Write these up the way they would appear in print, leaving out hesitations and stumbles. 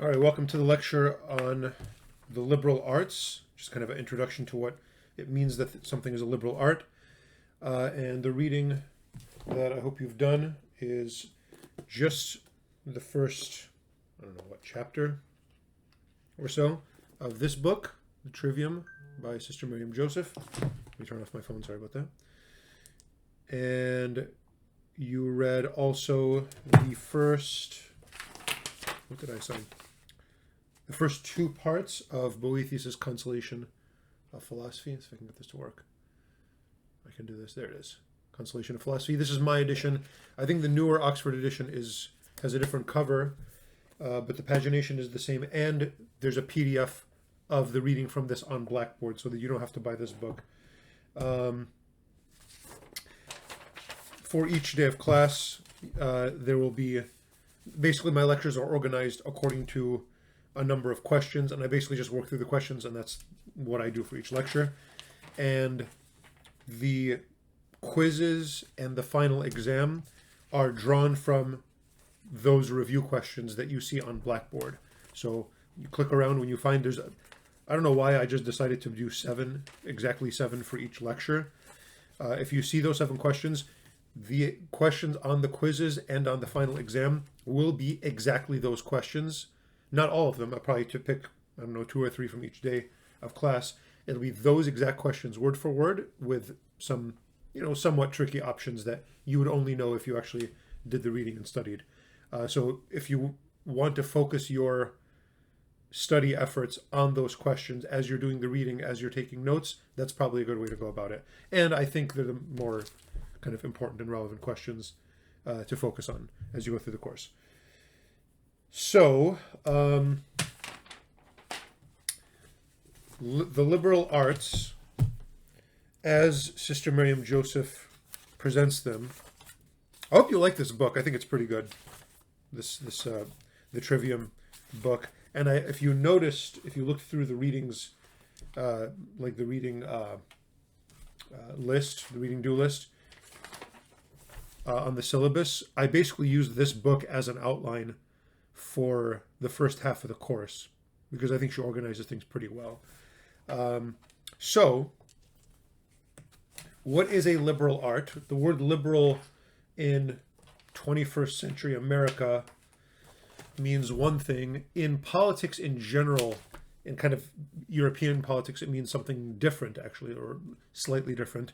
All right, welcome to the lecture on the liberal arts, just kind of an introduction to what it means that something is a liberal art. And the reading that I hope you've done is just the first, I don't know what, chapter or so of this book, The Trivium by Sister Miriam Joseph. Let me turn off my phone, sorry about that. And you read also the first, what did I say? The first two parts of Boethius' Consolation of Philosophy. Let's see if I can get this to work. I can do this. There it is. Consolation of Philosophy. This is my edition. I think the newer Oxford edition has a different cover, but the pagination is the same. And there's a PDF of the reading from this on Blackboard, so that you don't have to buy this book. For each day of class, there will be, basically my lectures are organized according to a number of questions, and I basically just work through the questions, and that's what I do for each lecture. And the quizzes and the final exam are drawn from those review questions that you see on Blackboard. So you click around when you find I don't know why I just decided to do exactly seven for each lecture. If you see those 7 questions, the questions on the quizzes and on the final exam will be exactly those questions. Not all of them. I probably to pick, 2 or 3 from each day of class. It'll be those exact questions word for word with some, somewhat tricky options that you would only know if you actually did the reading and studied. So if you want to focus your study efforts on those questions as you're doing the reading, as you're taking notes, that's probably a good way to go about it. And I think they're the more kind of important and relevant questions to focus on as you go through the course. So, the liberal arts, as Sister Miriam Joseph presents them. I hope you like this book. I think it's pretty good. The Trivium book. And if you looked through the readings, like the reading list, the reading due list on the syllabus, I basically used this book as an outline for the first half of the course, because I think she organizes things pretty well. So, what is a liberal art? The word liberal in 21st century America means one thing. In politics in general, in kind of European politics, it means something different, actually, or slightly different.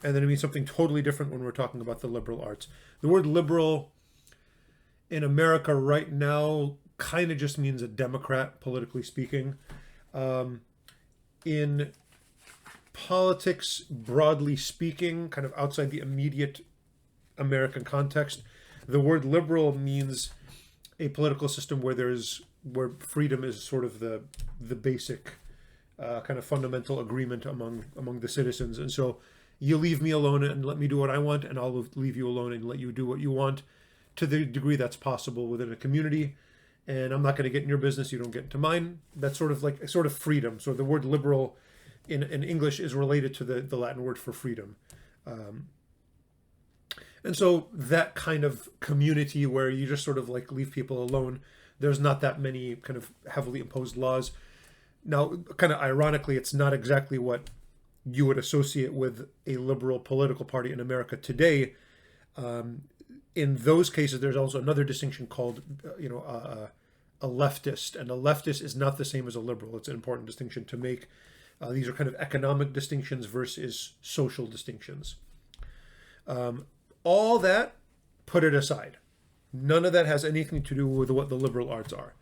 And then it means something totally different when we're talking about the liberal arts. The word liberal in America right now kind of just means a Democrat, politically speaking. In politics, broadly speaking, kind of outside the immediate American context, the word liberal means a political system where freedom is sort of the basic kind of fundamental agreement among the citizens. And so you leave me alone and let me do what I want, and I'll leave you alone and let you do what you want, to the degree that's possible within a community. And I'm not going to get in your business, you don't get into mine. That's sort of like a sort of freedom. So the word liberal in English is related to the Latin word for freedom. And so that kind of community where you just sort of like leave people alone, there's not that many kind of heavily imposed laws. Now, kind of ironically, it's not exactly what you would associate with a liberal political party in America today. In those cases, there's also another distinction called, a leftist. And a leftist is not the same as a liberal. It's an important distinction to make. These are kind of economic distinctions versus social distinctions. All that, put it aside. None of that has anything to do with what the liberal arts are.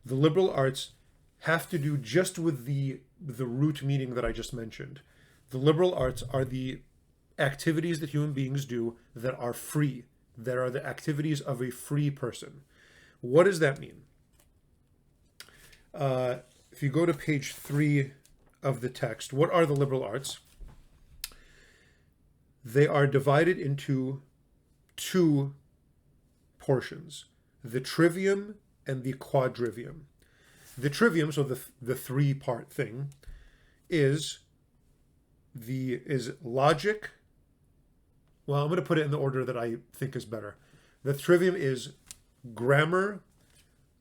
The liberal arts have to do just with the root meaning that I just mentioned. The liberal arts are the activities that human beings do that are free, that are the activities of a free person. What does that mean? If you go to page 3 of the text, what are the liberal arts? They are divided into 2 portions, the trivium and the quadrivium. The trivium, so the 3-part thing, is logic. Well, I'm going to put it in the order that I think is better. The trivium is grammar,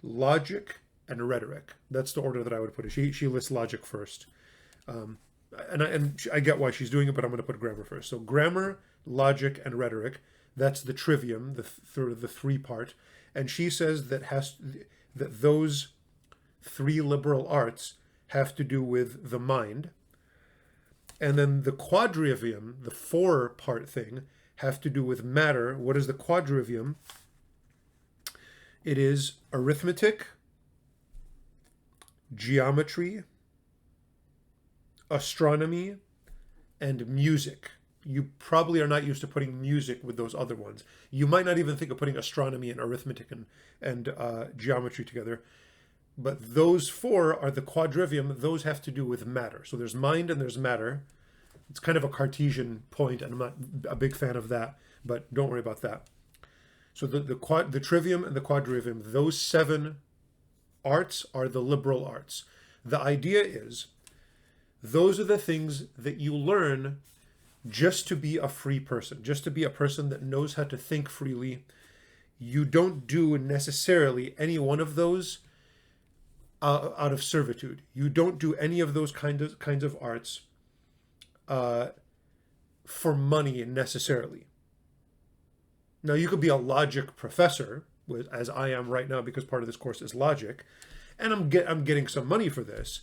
logic, and rhetoric. That's the order that I would put it. She lists logic first. And I get why she's doing it, but I'm going to put grammar first. So grammar, logic, and rhetoric. That's the trivium, the three part. And she says that those three liberal arts have to do with the mind. And then the quadrivium, the four part thing, have to do with matter. What is the quadrivium? It is arithmetic, geometry, astronomy, and music. You probably are not used to putting music with those other ones. You might not even think of putting astronomy and arithmetic and geometry together. But those four are the quadrivium. Those have to do with matter. So there's mind and there's matter. It's kind of a Cartesian point, and I'm not a big fan of that, but don't worry about that. So the trivium and the quadrivium, those seven arts are the liberal arts. The idea is those are the things that you learn just to be a free person, just to be a person that knows how to think freely. You don't do necessarily any one of those out of servitude. You don't do any of those kinds of arts for money necessarily. Now, you could be a logic professor, as I am right now, because part of this course is logic, and I'm getting some money for this,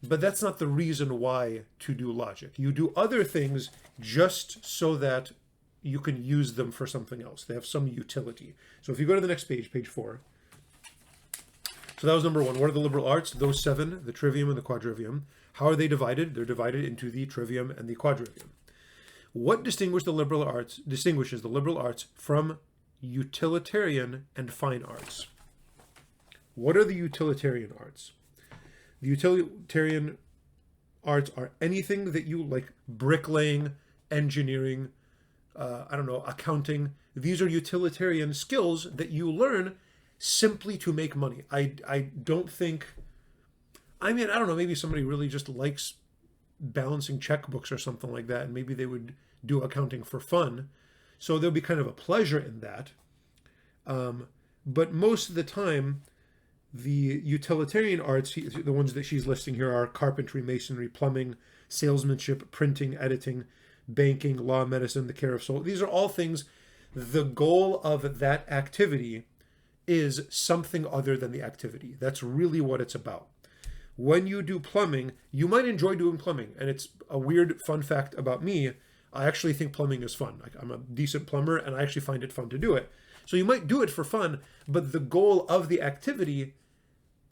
but that's not the reason why to do logic. You do other things just so that you can use them for something else. They have some utility. So if you go to the next page, page 4. So that was number 1. What are the liberal arts? Those 7, the trivium and the quadrivium. How are they divided? They're divided into the trivium and the quadrivium. What distinguishes the liberal arts from utilitarian and fine arts? What are the utilitarian arts? The utilitarian arts are anything that you like: bricklaying, engineering, accounting. These are utilitarian skills that you learn simply to make money. I don't think, I don't know, maybe somebody really just likes balancing checkbooks or something like that, and maybe they would do accounting for fun. So there'll be kind of a pleasure in that. But most of the time, the utilitarian arts, the ones that she's listing here, are carpentry, masonry, plumbing, salesmanship, printing, editing, banking, law, medicine, the care of soul. These are all things, the goal of that activity is something other than the activity. That's really what it's about. When you do plumbing, you might enjoy doing plumbing. And it's a weird fun fact about me. I actually think plumbing is fun. Like, I'm a decent plumber and I actually find it fun to do it. So you might do it for fun, but the goal of the activity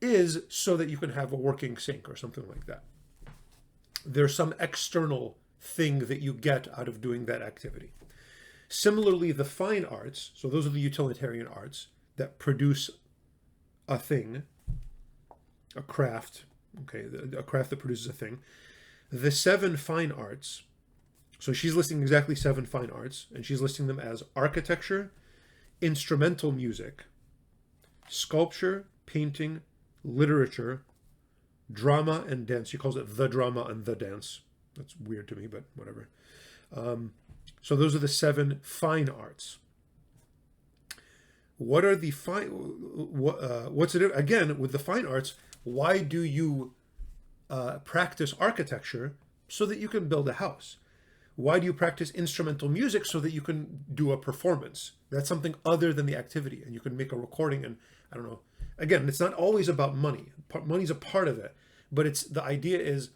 is so that you can have a working sink or something like that. There's some external thing that you get out of doing that activity. Similarly, the fine arts, so those are the utilitarian arts that produce a thing, a craft, a craft that produces a thing. The 7 fine arts, so she's listing exactly 7 fine arts, and she's listing them as architecture, instrumental music, sculpture, painting, literature, drama, and dance. She calls it the drama and the dance. That's weird to me, but whatever. So those are the 7 fine arts. What are the fine? What's it again with the fine arts? Why do you practice architecture? So that you can build a house. Why do you practice instrumental music? So that you can do a performance. That's something other than the activity, and you can make a recording. And I don't know. Again, it's not always about money. Money's a part of it, but it's the idea is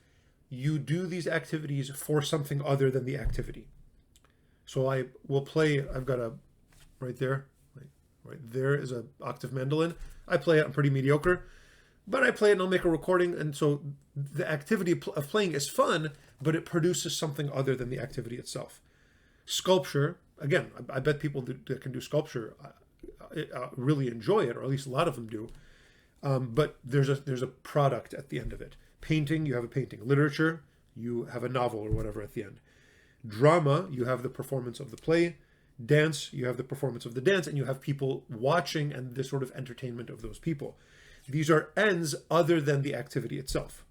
you do these activities for something other than the activity. So I will play. I've got a right there. Right there is an octave mandolin. I play it. I'm pretty mediocre, but I play it and I'll make a recording. And so the activity of playing is fun, but it produces something other than the activity itself. Sculpture, again, I bet people that can do sculpture really enjoy it, or at least a lot of them do. But there's a product at the end of it. Painting, you have a painting. Literature, you have a novel or whatever at the end. Drama, you have the performance of the play. Dance, you have the performance of the dance, and you have people watching and the sort of entertainment of those people. These are ends other than the activity itself.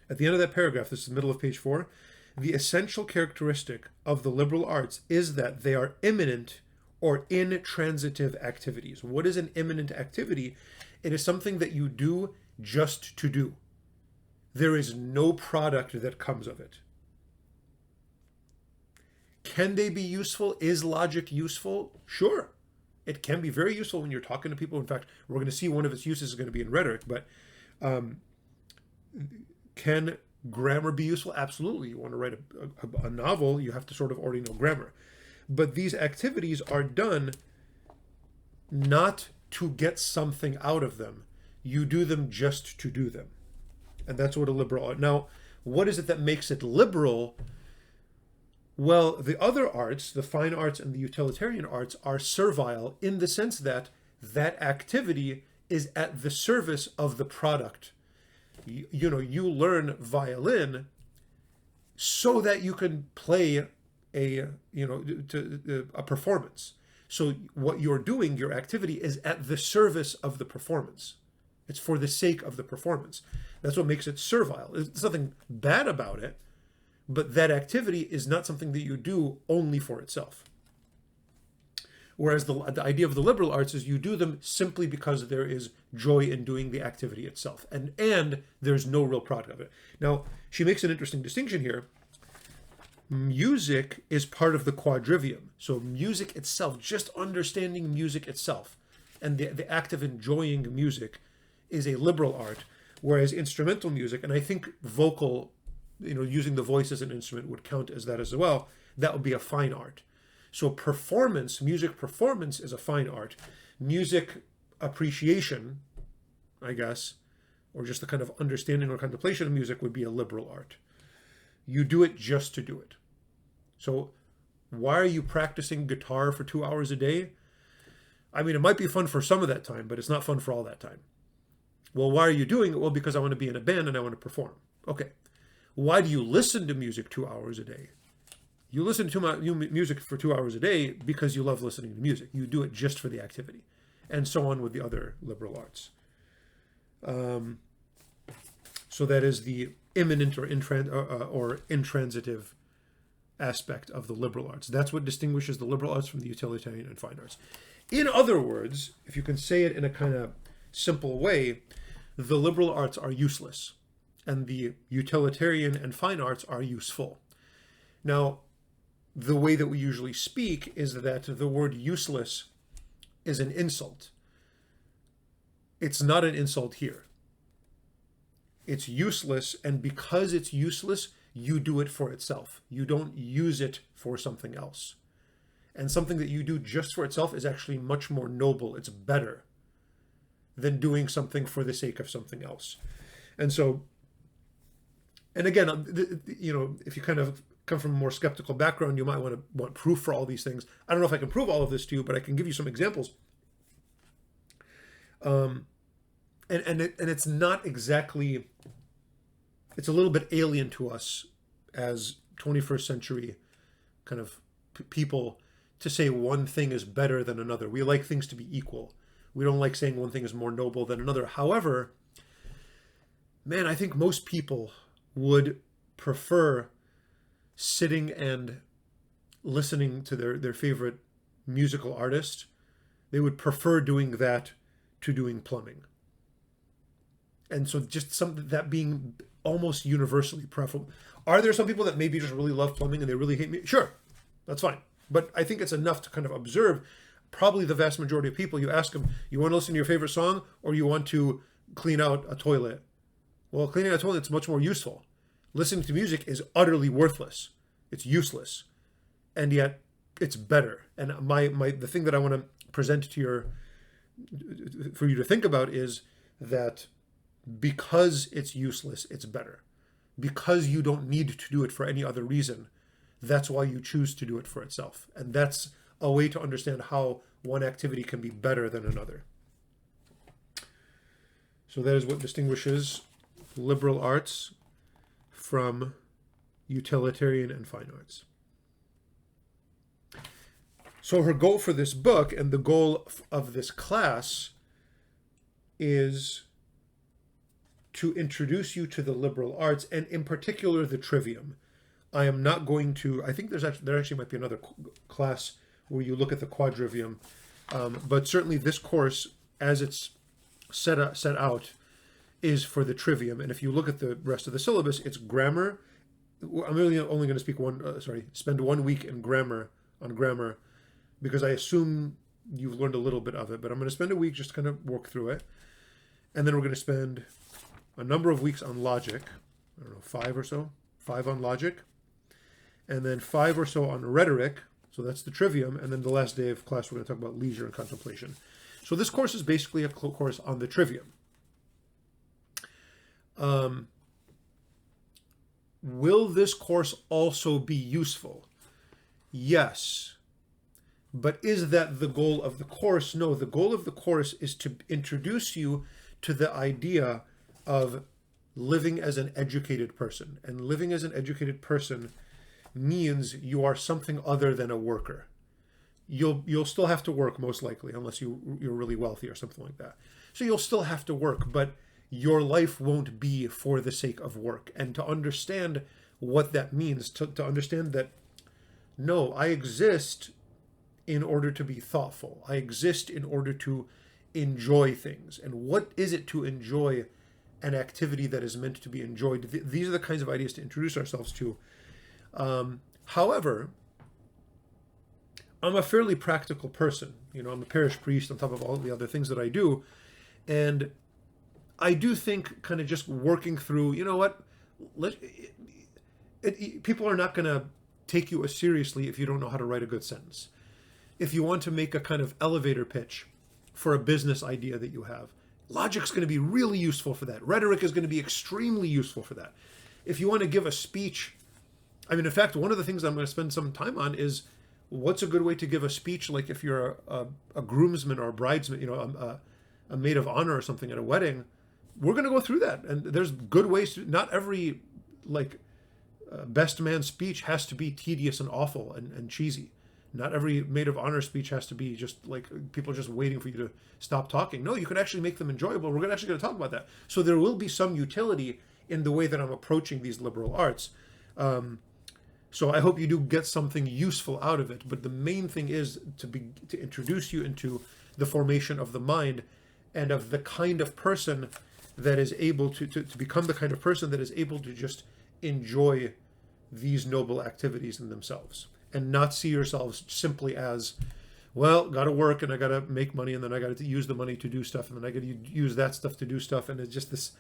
At the end of that paragraph, this is the middle of page 4, the essential characteristic of the liberal arts is that they are immanent or intransitive activities. What is an imminent activity? It is something that you do just to do. There is no product that comes of it. Can they be useful? Is logic useful? Sure. It can be very useful when you're talking to people. In fact, we're going to see one of its uses is going to be in rhetoric, but can grammar be useful? Absolutely. You want to write a novel, you have to sort of already know grammar. But these activities are done not to get something out of them. You do them just to do them. And that's what a liberal art. Now, what is it that makes it liberal? Well, the other arts, the fine arts and the utilitarian arts, are servile in the sense that that activity is at the service of the product. You learn violin so that you can play a performance. So what you're doing, your activity, is at the service of the performance. It's for the sake of the performance. That's what makes it servile. There's nothing bad about it, but that activity is not something that you do only for itself. Whereas the idea of the liberal arts is you do them simply because there is joy in doing the activity itself. And there's no real product of it. Now, she makes an interesting distinction here. Music is part of the quadrivium. So music itself, just understanding music itself, and the act of enjoying music is a liberal art, whereas instrumental music, and I think vocal, using the voice as an instrument would count as that as well, that would be a fine art. So music performance is a fine art. Music appreciation, I guess, or just the kind of understanding or contemplation of music would be a liberal art. You do it just to do it. So why are you practicing guitar for 2 hours a day? I mean, it might be fun for some of that time, but it's not fun for all that time. Well, why are you doing it? Well, because I want to be in a band and I want to perform. Okay. Why do you listen to music 2 hours a day? You listen to music for 2 hours a day because you love listening to music. You do it just for the activity. And so on with the other liberal arts. So that is the imminent or intransitive aspect of the liberal arts. That's what distinguishes the liberal arts from the utilitarian and fine arts. In other words, if you can say it in a kind of simple way, the liberal arts are useless and the utilitarian and fine arts are useful. Now, the way that we usually speak is that the word useless is an insult. It's not an insult here. It's useless, and because it's useless, you do it for itself. You don't use it for something else. And something that you do just for itself is actually much more noble. It's better than doing something for the sake of something else. And so, and again, if you kind of come from a more skeptical background, you might want proof for all these things. I don't know if I can prove all of this to you, but I can give you some examples. And it's not exactly, it's a little bit alien to us as 21st century kind of people to say one thing is better than another. We like things to be equal. We don't like saying one thing is more noble than another. However, man, I think most people would prefer sitting and listening to their favorite musical artist. They would prefer doing that to doing plumbing. And so just that being almost universally preferable. Are there some people that maybe just really love plumbing and they really hate me? Sure, that's fine. But I think it's enough to kind of observe. Probably the vast majority of people, you ask them, you want to listen to your favorite song or you want to clean out a toilet? Well, cleaning out a toilet is much more useful. Listening to music is utterly worthless. It's useless. And yet it's better. And the thing that I want to present to for you to think about is that because it's useless, it's better. Because you don't need to do it for any other reason, that's why you choose to do it for itself. And that's a way to understand how one activity can be better than another. So that is what distinguishes liberal arts from utilitarian and fine arts. So her goal for this book and the goal of this class is to introduce you to the liberal arts, and in particular the trivium. I am not going to, I think there actually might be another class where you look at the quadrivium. But certainly this course, as it's set out, is for the trivium. And if you look at the rest of the syllabus, it's grammar. I'm really only going to spend 1 week in grammar, because I assume you've learned a little bit of it, but I'm going to spend a week just to kind of work through it. And then we're going to spend a number of weeks on logic. I don't know, 5 on logic. And then 5 or so on rhetoric. So that's the trivium. And then the last day of class, we're going to talk about leisure and contemplation. So this course is basically a course on the trivium. Will this course also be useful? Yes. But is that the goal of the course? No, the goal of the course is to introduce you to the idea of living as an educated person. And living as an educated person means you are something other than a worker. You'll still have to work, most likely, unless you're really wealthy or something like that. So you'll still have to work, but your life won't be for the sake of work. And to understand what that means, to understand that, no, I exist in order to be thoughtful. I exist in order to enjoy things. And what is it to enjoy an activity that is meant to be enjoyed? These are the kinds of ideas to introduce ourselves to. However, I'm a fairly practical person. I'm a parish priest on top of all the other things that I do. And I do think kind of just working through, people are not going to take you as seriously if you don't know how to write a good sentence. If you want to make a kind of elevator pitch for a business idea that you have, logic's going to be really useful for that. Rhetoric is going to be extremely useful for that. If you want to give a speech, in fact, one of the things I'm going to spend some time on is what's a good way to give a speech, like if you're a groomsman or a bridesman, a maid of honor or something at a wedding. We're going to go through that. And there's good ways to, not every best man speech has to be tedious and awful and cheesy. Not every maid of honor speech has to be just like people just waiting for you to stop talking. No, you can actually make them enjoyable. We're actually going to talk about that. So there will be some utility in the way that I'm approaching these liberal arts. So I hope you do get something useful out of it. But the main thing is to introduce you into the formation of the mind and of the kind of person that is able to become the kind of person that is able to just enjoy these noble activities in themselves and not see yourselves simply as, well, got to work and I got to make money and then I got to use the money to do stuff and then I got to use that stuff to do stuff. And it's just this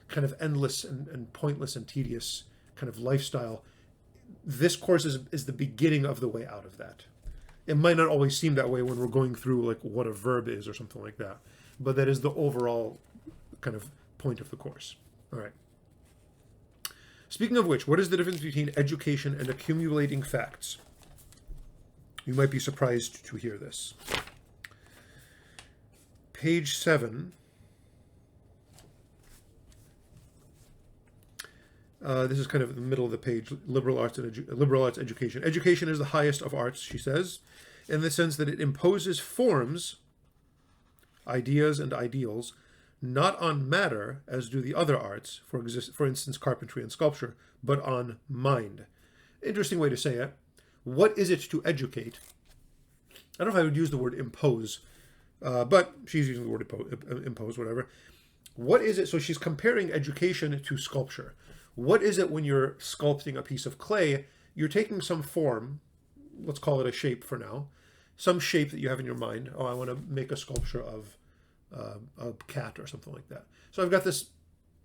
kind of endless and pointless and tedious kind of lifestyle. This course is the beginning of the way out of that. It might not always seem that way when we're going through like what a verb is or something like that, but that is the overall kind of point of the course. All right. Speaking of which, what is the difference between education and accumulating facts? You might be surprised to hear this. Page 7. This is kind of in the middle of the page. Liberal arts education. Education is the highest of arts, she says, in the sense that it imposes forms, ideas and ideals, not on matter, as do the other arts, for instance, carpentry and sculpture, but on mind. Interesting way to say it. What is it to educate? I don't know if I would use the word impose, but she's using the word impose, whatever. What is it? So she's comparing education to sculpture. What is it when you're sculpting a piece of clay? You're taking some form, let's call it a shape for now, some shape that you have in your mind. Oh, I want to make a sculpture of a cat or something like that. So I've got this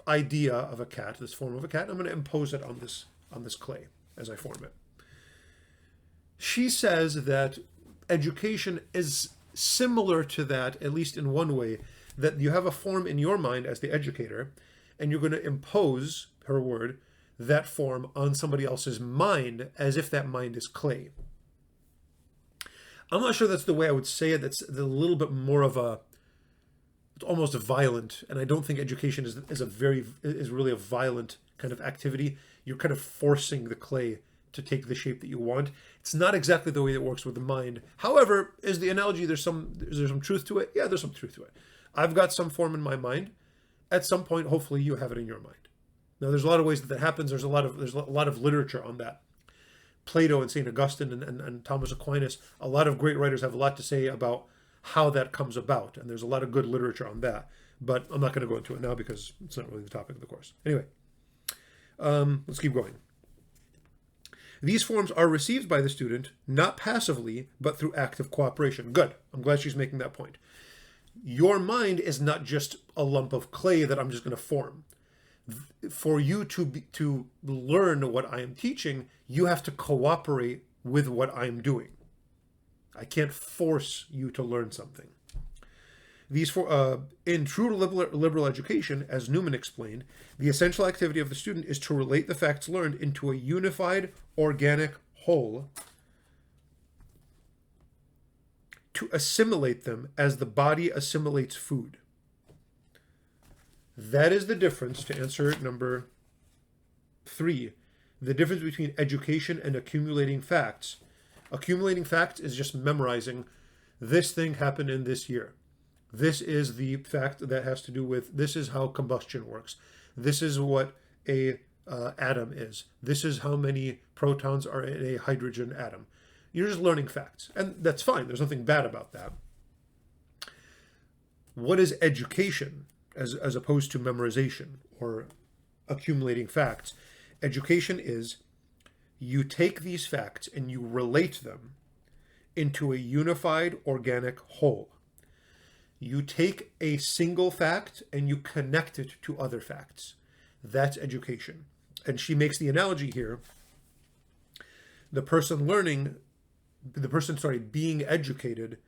idea of a cat, this form of a cat. I'm going to impose it on this clay as I form it. She says that education is similar to that, at least in one way, that you have a form in your mind as the educator, and you're going to impose, her word, that form on somebody else's mind as if that mind is clay. I'm not sure that's the way I would say it. That's a little bit more of it's almost violent, and I don't think education is really a violent kind of activity. You're kind of forcing the clay to take the shape that you want. It's not exactly the way that works with the mind. However, is the analogy, is there some truth to it? Yeah, there's some truth to it. I've got some form in my mind. At some point, hopefully, you have it in your mind. Now, there's a lot of ways that happens. There's a lot of literature on that. Plato and St. Augustine and Thomas Aquinas, a lot of great writers have a lot to say about how that comes about. And there's a lot of good literature on that. But I'm not going to go into it now because it's not really the topic of the course. Anyway, let's keep going. These forms are received by the student, not passively, but through active cooperation. Good. I'm glad she's making that point. Your mind is not just a lump of clay that I'm just going to form. For you to learn what I am teaching, you have to cooperate with what I'm doing. I can't force you to learn something. In true liberal education, as Newman explained, the essential activity of the student is to relate the facts learned into a unified, organic whole, to assimilate them as the body assimilates food. That is the difference, to answer number 3, the difference between education and accumulating facts. Accumulating facts is just memorizing, this thing happened in this year. This is the fact that has to do with, this is how combustion works. This is what a atom is. This is how many protons are in a hydrogen atom. You're just learning facts. And that's fine. There's nothing bad about that. What is education as opposed to memorization or accumulating facts? Education is you take these facts and you relate them into a unified organic whole. You take a single fact and you connect it to other facts. That's education. And she makes the analogy here. The person being educated,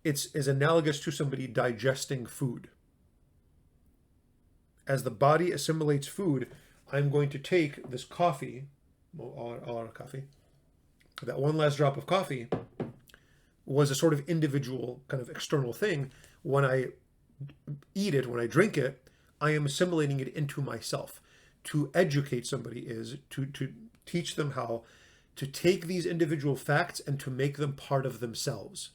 is analogous to somebody digesting food. As the body assimilates food, I'm going to take this coffee, that one last drop of coffee was a sort of individual kind of external thing. When I eat it, when I drink it, I am assimilating it into myself. To educate somebody is to teach them how to take these individual facts and to make them part of themselves.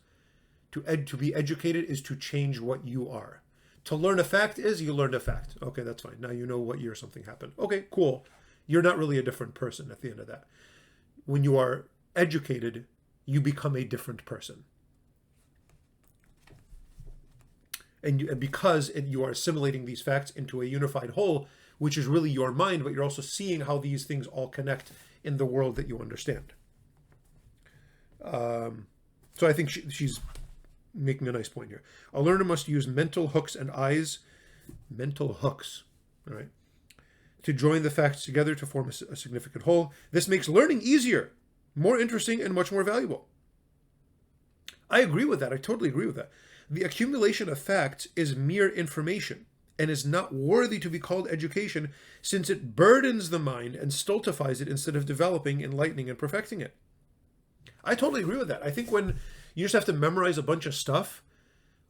To be educated is to change what you are. To learn a fact is you learned a fact. Okay, that's fine. Now you know what year something happened. Okay, cool. You're not really a different person at the end of that. When you are educated, you become a different person. And because you are assimilating these facts into a unified whole, which is really your mind, but you're also seeing how these things all connect in the world that you understand. So I think she's making a nice point here. A learner must use mental hooks and eyes, mental hooks, all right, to join the facts together to form a significant whole. This makes learning easier, more interesting, and much more valuable. I agree with that. I totally agree with that. The accumulation of facts is mere information and is not worthy to be called education, since it burdens the mind and stultifies it instead of developing, enlightening, and perfecting it. I totally agree with that. I think when you just have to memorize a bunch of stuff,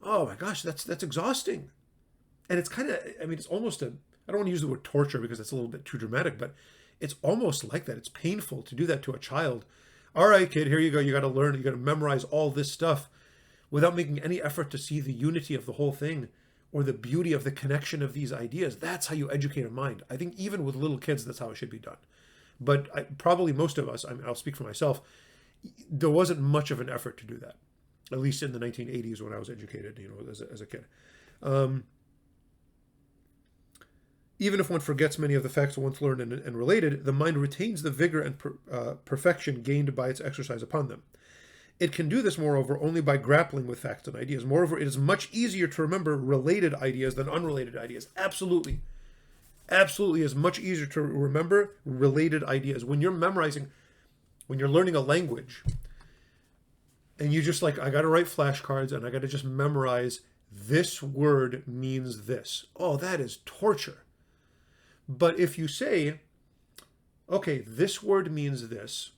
oh my gosh, that's exhausting. And it's kind of, it's almost I don't want to use the word torture because that's a little bit too dramatic, but it's almost like that. It's painful to do that to a child. All right, kid, here you go. You got to learn. You got to memorize all this stuff without making any effort to see the unity of the whole thing or the beauty of the connection of these ideas. That's how you educate a mind. I think even with little kids, that's how it should be done. But probably most of us, I'll speak for myself, there wasn't much of an effort to do that, at least in the 1980s when I was educated, as a kid. Even if one forgets many of the facts once learned and related, the mind retains the vigor and perfection gained by its exercise upon them. It can do this, moreover, only by grappling with facts and ideas. Moreover, it is much easier to remember related ideas than unrelated ideas. Absolutely. Absolutely is much easier to remember related ideas. When you're memorizing, when you're learning a language, and you just I got to write flashcards and I got to just memorize this word means this. Oh, that is torture. But if you say, okay, this word means this,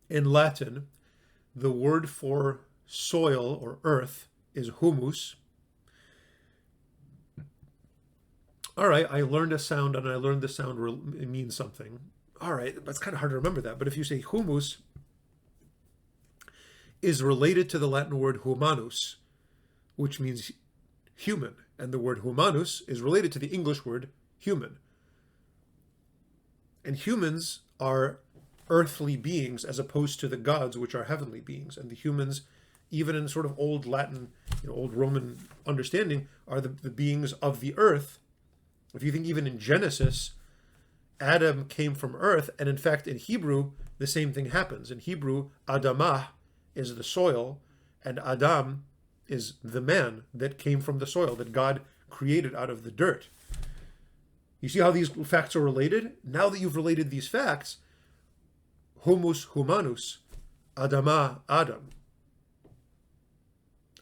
in Latin, the word for soil or earth is humus. All right, I learned a sound and I learned the sound it means something. All right, but it's kind of hard to remember that. But if you say humus is related to the Latin word humanus, which means human, and the word humanus is related to the English word human. And humans are earthly beings as opposed to the gods, which are heavenly beings. And the humans, even in sort of old Latin, old Roman understanding, are the beings of the earth. If you think even in Genesis, Adam came from earth, and in fact in Hebrew, the same thing happens. In Hebrew, Adamah is the soil, and Adam is the man that came from the soil, that God created out of the dirt. You see how these facts are related? Now that you've related these facts, humus humanus, Adama Adam.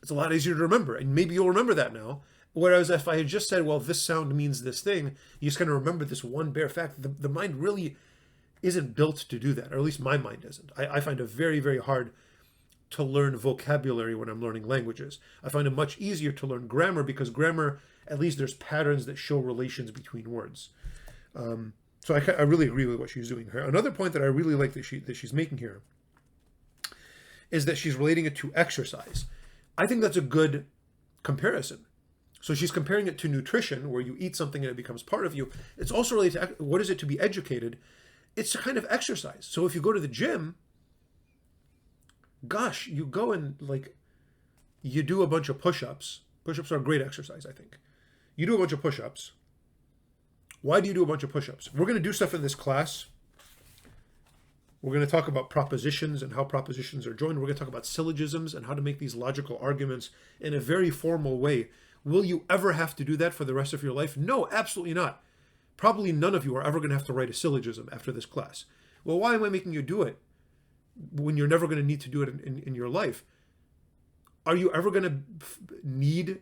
It's a lot easier to remember, and maybe you'll remember that now. Whereas if I had just said, well, this sound means this thing, you just kind of remember this one bare fact. The mind really isn't built to do that, or at least my mind isn't. I find it very, very hard to learn vocabulary when I'm learning languages. I find it much easier to learn grammar, because grammar, at least there's patterns that show relations between words. So I really agree with what she's doing here. Another point that I really like that she's making here is that she's relating it to exercise. I think that's a good comparison. So she's comparing it to nutrition, where you eat something and it becomes part of you. It's also related to what is it to be educated? It's a kind of exercise. So if you go to the gym, gosh, you go and you do a bunch of push-ups. Push-ups are a great exercise, I think. You do a bunch of push-ups. Why do you do a bunch of push-ups? We're going to do stuff in this class. We're going to talk about propositions and how propositions are joined. We're going to talk about syllogisms and how to make these logical arguments in a very formal way. Will you ever have to do that for the rest of your life? No, absolutely not. Probably none of you are ever going to have to write a syllogism after this class. Well, why am I making you do it when you're never going to need to do it in your life? Are you ever going to need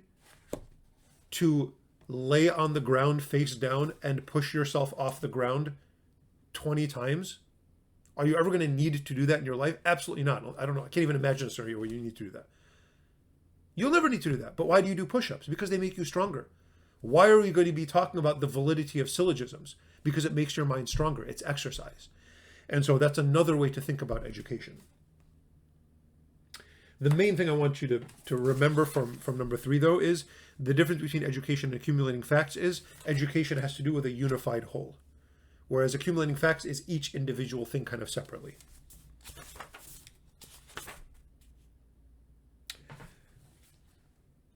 to lay on the ground face down and push yourself off the ground 20 times? Are you ever going to need to do that in your life? Absolutely not. I don't know. I can't even imagine a scenario where you need to do that. You'll never need to do that. But why do you do push-ups? Because they make you stronger. Why are we going to be talking about the validity of syllogisms? Because it makes your mind stronger. It's exercise. And so that's another way to think about education. The main thing I want you to remember from number 3, though, is the difference between education and accumulating facts is education has to do with a unified whole, whereas accumulating facts is each individual thing kind of separately.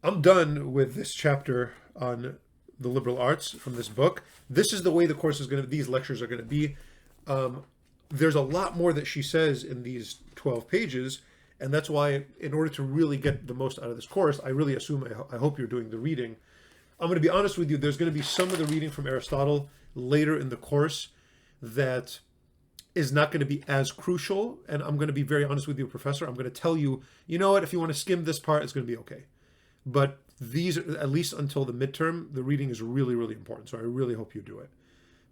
I'm done with this chapter on the liberal arts from this book. This is the way the course is going to, these lectures are going to be. There's a lot more that she says in these 12 pages, and that's why, in order to really get the most out of this course, I really assume, I hope you're doing the reading. I'm going to be honest with you, there's going to be some of the reading from Aristotle later in the course that is not going to be as crucial, and I'm going to be very honest with you, Professor. I'm going to tell you, you know what, if you want to skim this part, it's going to be okay. But these, at least until the midterm, the reading is really, really important. So I really hope you do it.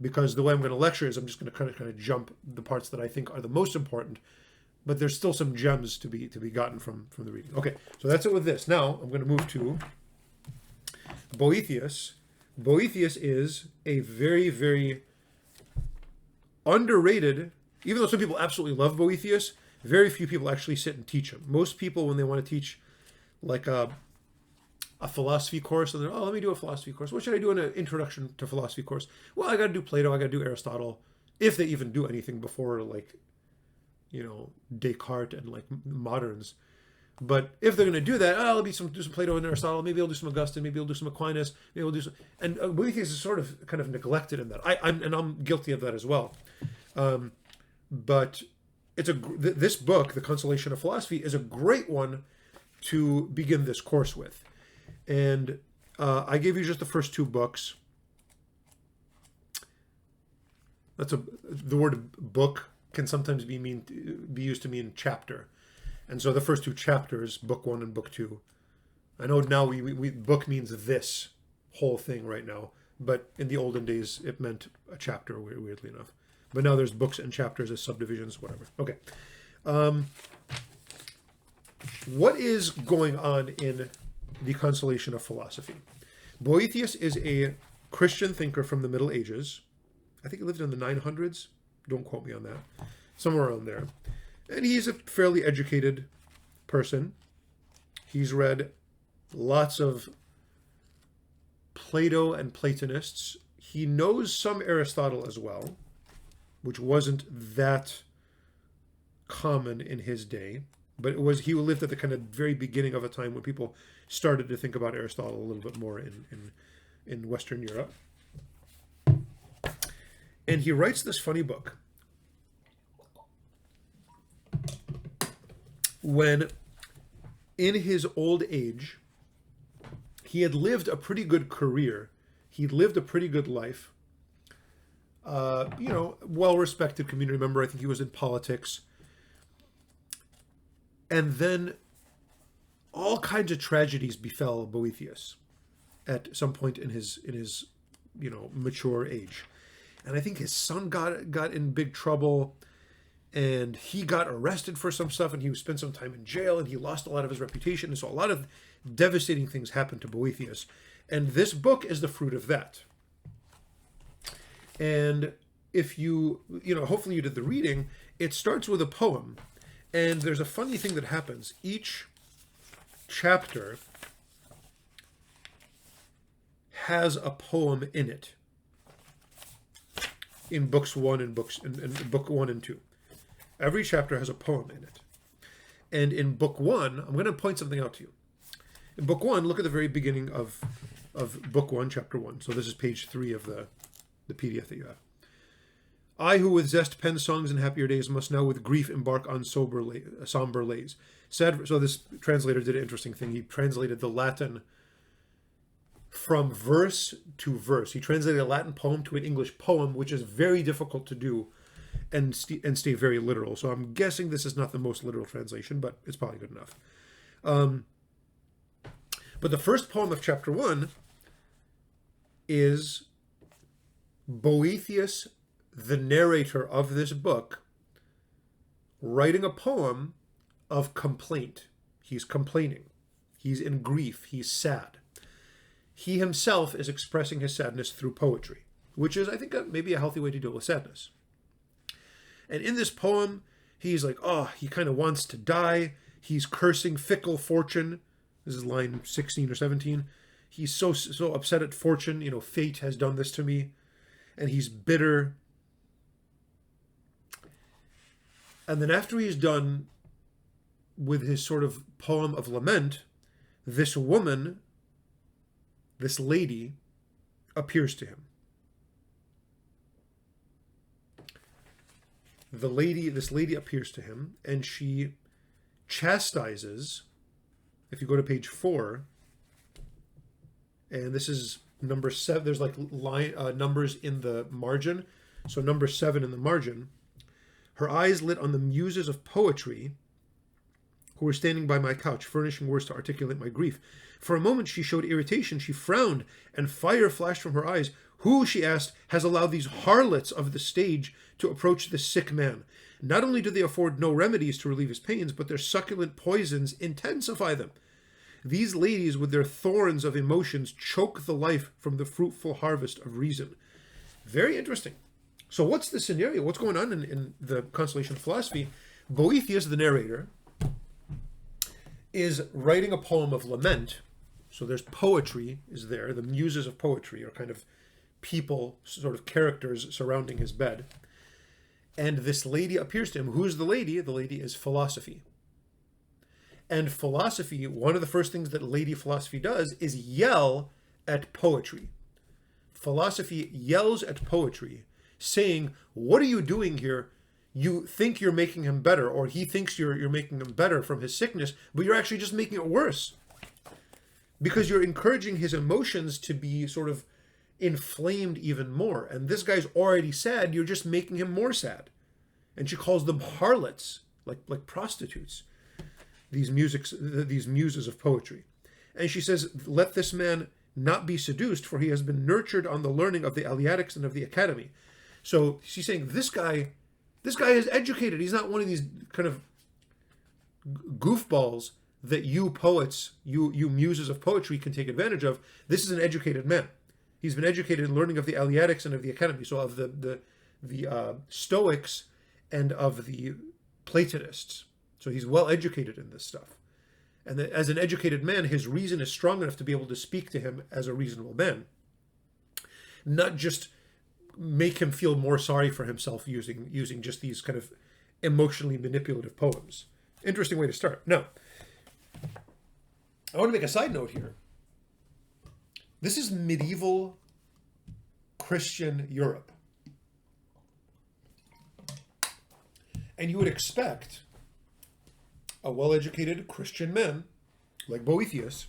Because the way I'm going to lecture is I'm just going to kind of jump the parts that I think are the most important, but there's still some gems to be gotten from the reading. Okay, so that's it with this. Now I'm going to move to Boethius. Boethius is a very, very underrated, even though some people absolutely love Boethius, very few people actually sit and teach him. Most people, when they want to teach like a philosophy course, and they're, oh, let me do a philosophy course. What should I do in an introduction to philosophy course? Well, I got to do Plato, I got to do Aristotle, if they even do anything before, like, Descartes and like moderns. But if they're going to do that, oh, let me do some Plato and Aristotle, maybe I'll do some Augustine, maybe I'll do some Aquinas, maybe I'll do some, and Boethius is sort of kind of neglected in that. I'm guilty of that as well. But this book, The Consolation of Philosophy, is a great one to begin this course with. And I gave you just the first 2 books. The word book can sometimes be used to mean chapter. And so the first 2 chapters, book 1 and book 2. I know now we book means this whole thing right now, but in the olden days it meant a chapter, weirdly enough. But now there's books and chapters as subdivisions, whatever. Okay. What is going on in the Consolation of Philosophy? Boethius is a Christian thinker from the Middle Ages. I think he lived in the 900s. Don't quote me on that. Somewhere around there. And he's a fairly educated person. He's read lots of Plato and Platonists. He knows some Aristotle as well, which wasn't that common in his day, but he lived at the kind of very beginning of a time when people started to think about Aristotle a little bit more in Western Europe. And he writes this funny book when, in his old age, he had lived a pretty good career. He'd lived a pretty good life. Well-respected community member. I think he was in politics. And then all kinds of tragedies befell Boethius at some point in his mature age. And I think his son got in big trouble, and he got arrested for some stuff, and he spent some time in jail, and he lost a lot of his reputation. And so a lot of devastating things happened to Boethius. And this book is the fruit of that. And if hopefully you did the reading, it starts with a poem. And there's a funny thing that happens. Each chapter has a poem in it. In books 1 and book 1 and 2. Every chapter has a poem in it. And in book 1, I'm going to point something out to you. In book 1, look at the very beginning of book 1, chapter 1. So this is page 3 of the PDF that you have. I who with zest pen songs in happier days must now with grief embark on somber lays. So this translator did an interesting thing. He translated the Latin from verse to verse. He translated a Latin poem to an English poem, which is very difficult to do and stay very literal. So I'm guessing this is not the most literal translation, but it's probably good enough. But the first poem of chapter 1 is Boethius, the narrator of this book, writing a poem of complaint. He's complaining. He's in grief. He's sad. He himself is expressing his sadness through poetry, which is, I think, maybe a healthy way to deal with sadness. And in this poem, he's like, he kind of wants to die. He's cursing fickle fortune. This is line 16 or 17. He's so upset at fortune. Fate has done this to me. And he's bitter. And then after he's done with his sort of poem of lament, this woman, this lady, appears to him. This lady appears to him, and she chastises. If you go to page 4, and this is number 7. There's like numbers in the margin. So number 7 in the margin. Her eyes lit on the muses of poetry who were standing by my couch, furnishing words to articulate my grief. For a moment she showed irritation. She frowned, and fire flashed from her eyes. Who, she asked, has allowed these harlots of the stage to approach this sick man? Not only do they afford no remedies to relieve his pains, but their succulent poisons intensify them. These ladies, with their thorns of emotions, choke the life from the fruitful harvest of reason. Very interesting. So what's the scenario? What's going on in the Consolation philosophy? Boethius, the narrator, is writing a poem of lament. So there's poetry is there. The muses of poetry are kind of people, sort of characters surrounding his bed. And this lady appears to him. Who's the lady? The lady is philosophy. And philosophy, one of the first things that lady philosophy does is yell at poetry. Philosophy yells at poetry, saying, what are you doing here? You think you're making him better, or he thinks you're making him better from his sickness, but you're actually just making it worse. Because you're encouraging his emotions to be sort of inflamed even more. And this guy's already sad, you're just making him more sad. And she calls them harlots, like prostitutes, these muses of poetry. And she says, let this man not be seduced, for he has been nurtured on the learning of the Eleatics and of the Academy. So she's saying, this guy is educated. He's not one of these kind of goofballs that you poets, you muses of poetry can take advantage of. This is an educated man. He's been educated in learning of the Eleatics and of the Academy, so of the Stoics and of the Platonists. So he's well educated in this stuff. And that as an educated man, his reason is strong enough to be able to speak to him as a reasonable man. Not just make him feel more sorry for himself using just these kind of emotionally manipulative poems. Interesting way to start. Now, I want to make a side note here. This is medieval Christian Europe. And you would expect a well-educated Christian man like Boethius,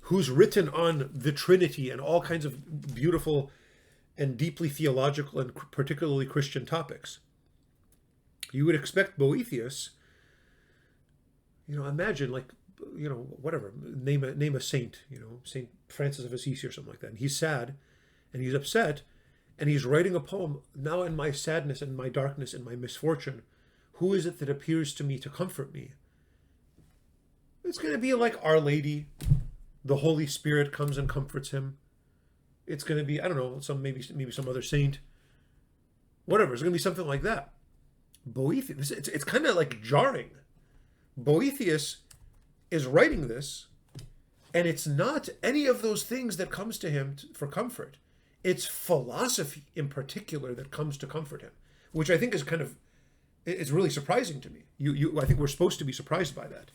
who's written on the Trinity and all kinds of beautiful and deeply theological and particularly Christian topics. You would expect Boethius, imagine whatever, name a saint, Saint Francis of Assisi or something like that. And he's sad and he's upset and he's writing a poem, now in my sadness and my darkness and my misfortune, who is it that appears to me to comfort me? It's going to be like Our Lady. The Holy Spirit comes and comforts him. It's going to be, I don't know, maybe some other saint. Whatever, it's going to be something like that. Boethius, it's kind of like jarring. Boethius is writing this, and it's not any of those things that comes to him for comfort. It's philosophy in particular that comes to comfort him, which I think is it's really surprising to me. I think we're supposed to be surprised by that.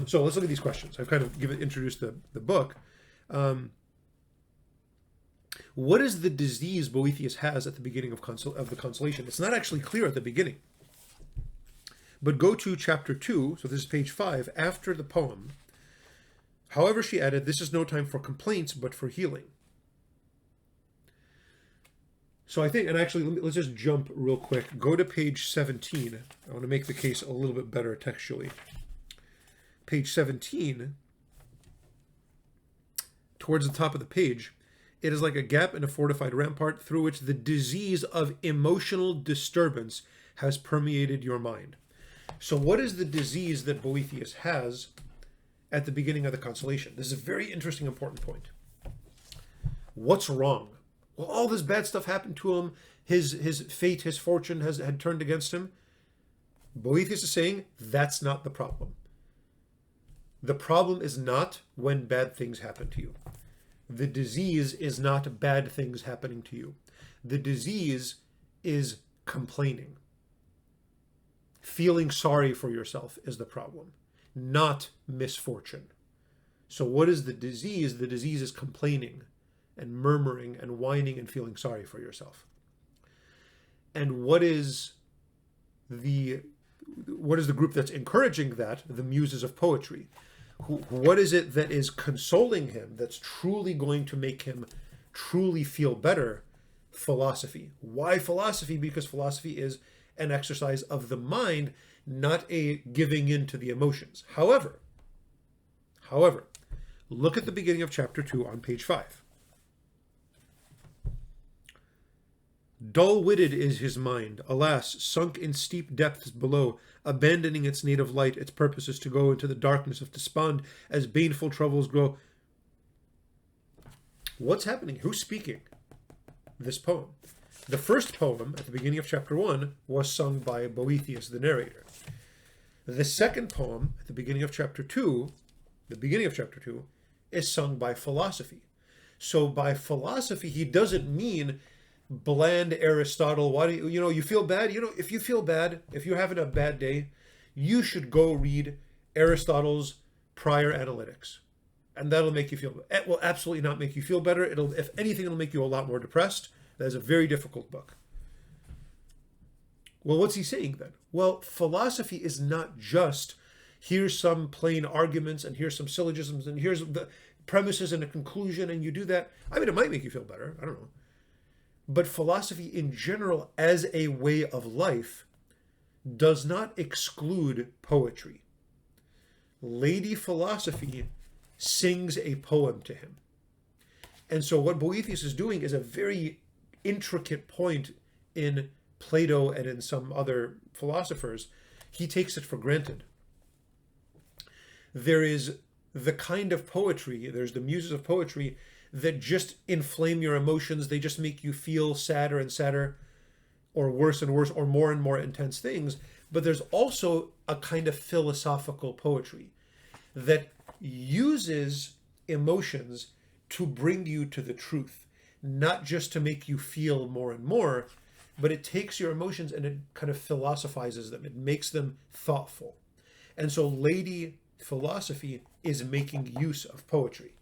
So let's look at these questions. I've kind of introduced the book. What is the disease Boethius has at the beginning of the Consolation? It's not actually clear at the beginning. But go to chapter 2, so this is page 5, after the poem. However, she added, this is no time for complaints, but for healing. So I think, and actually, let's just jump real quick. Go to page 17. I want to make the case a little bit better textually. Page 17, towards the top of the page, it is like a gap in a fortified rampart through which the disease of emotional disturbance has permeated your mind. So what is the disease that Boethius has at the beginning of the Consolation? This is a very interesting, important point. What's wrong? Well, all this bad stuff happened to him. His fate, his fortune had turned against him. Boethius is saying that's not the problem. The problem is not when bad things happen to you. The disease is not bad things happening to you. The disease is complaining. Feeling sorry for yourself is the problem, not misfortune. So what is the disease? The disease is complaining and murmuring and whining and feeling sorry for yourself. And what is the group that's encouraging that? The muses of poetry. What is it that is consoling him, that's truly going to make him truly feel better? Philosophy. Why philosophy? Because philosophy is an exercise of the mind, not a giving in to the emotions. However, look at the beginning of chapter 2 on page 5. Dull-witted is his mind, alas, sunk in steep depths below, abandoning its native light, its purpose is to go into the darkness of despond as baneful troubles grow. What's happening? Who's speaking this poem? The first poem at the beginning of chapter 1 was sung by Boethius, the narrator. The second poem at the beginning of chapter 2, is sung by philosophy. So by philosophy, he doesn't mean bland Aristotle. Why do you feel bad? If you feel bad, if you're having a bad day, you should go read Aristotle's Prior Analytics. And that'll make you feel, it will absolutely not make you feel better. If anything, it'll make you a lot more depressed. That is a very difficult book. Well, what's he saying then? Well, philosophy is not just here's some plain arguments and here's some syllogisms and here's the premises and a conclusion and you do that. I mean, it might make you feel better. I don't know. But philosophy in general as a way of life does not exclude poetry. Lady Philosophy sings a poem to him. And so what Boethius is doing is a very intricate point in Plato and in some other philosophers. He takes it for granted. There is the kind of poetry, there's the muses of poetry that just inflame your emotions. They just make you feel sadder and sadder, or worse and worse, or more and more intense things. But there's also a kind of philosophical poetry that uses emotions to bring you to the truth, not just to make you feel more and more, but it takes your emotions and it kind of philosophizes them. It makes them thoughtful. And so lady philosophy is making use of poetry.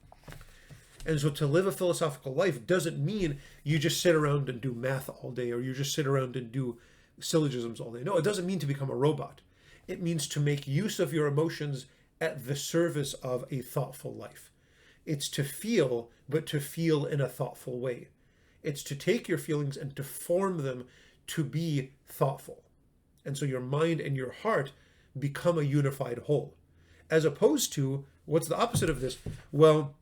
And so to live a philosophical life doesn't mean you just sit around and do math all day, or you just sit around and do syllogisms all day. No, it doesn't mean to become a robot. It means to make use of your emotions at the service of a thoughtful life. It's to feel, but to feel in a thoughtful way. It's to take your feelings and to form them to be thoughtful. And so your mind and your heart become a unified whole. As opposed to, what's the opposite of this? Well,